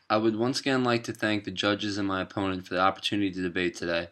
I would once again like to thank the judges and my opponent for the opportunity to debate today.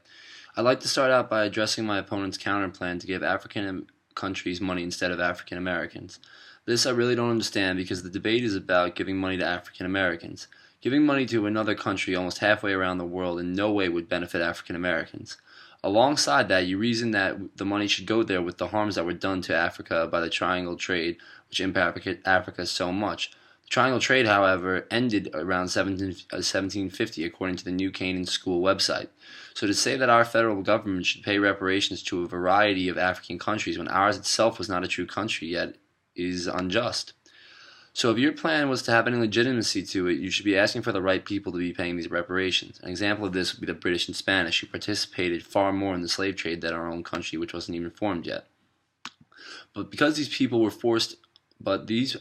I'd like to start out by addressing my opponent's counterplan to give African countries money instead of African Americans. This I really don't understand because the debate is about giving money to African Americans. Giving money to another country almost halfway around the world in no way would benefit African Americans. Alongside that, you reason that the money should go there with the harms that were done to Africa by the triangle trade, which impacted Africa so much. The triangle trade, however, ended around 1750 according to the New Canaan School website. So to say that our federal government should pay reparations to a variety of African countries when ours itself was not a true country yet is unjust. So if your plan was to have any legitimacy to it, you should be asking for the right people to be paying these reparations. An example of this would be the British and Spanish, who participated far more in the slave trade than our own country, which wasn't even formed yet. But because these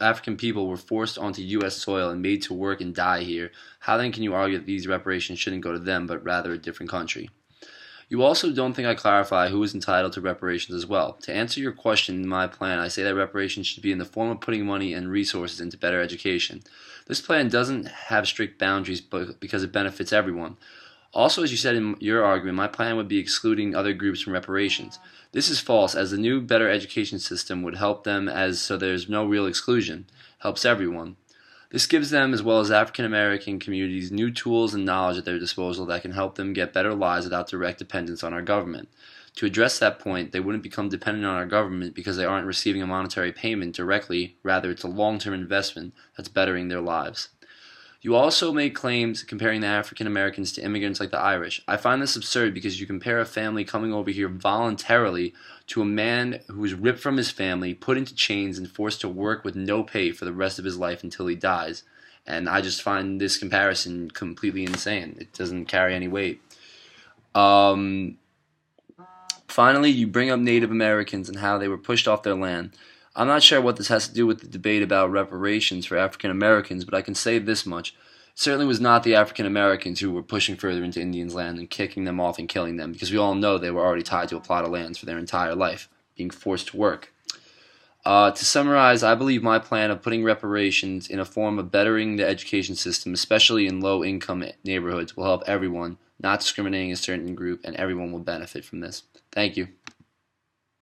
African people were forced onto U.S. soil and made to work and die here, how then can you argue that these reparations shouldn't go to them, but rather a different country? You also don't think I clarify who is entitled to reparations as well. To answer your question in my plan, I say that reparations should be in the form of putting money and resources into better education. This plan doesn't have strict boundaries because it benefits everyone. Also, as you said in your argument, my plan would be excluding other groups from reparations. This is false, as the new better education system would help them so there's no real exclusion. Helps everyone. This gives them, as well as African American communities, new tools and knowledge at their disposal that can help them get better lives without direct dependence on our government. To address that point, they wouldn't become dependent on our government because they aren't receiving a monetary payment directly, rather it's a long-term investment that's bettering their lives. You also make claims comparing the African Americans to immigrants like the Irish. I find this absurd because you compare a family coming over here voluntarily to a man who was ripped from his family, put into chains, and forced to work with no pay for the rest of his life until he dies. And I just find this comparison completely insane. It doesn't carry any weight. Finally, you bring up Native Americans and how they were pushed off their land. I'm not sure what this has to do with the debate about reparations for African Americans, but I can say this much. It certainly was not the African Americans who were pushing further into Indians' land and kicking them off and killing them, because we all know they were already tied to a plot of lands for their entire life, being forced to work. To summarize, I believe my plan of putting reparations in a form of bettering the education system, especially in low-income neighborhoods, will help everyone, not discriminating a certain group, and everyone will benefit from this. Thank you.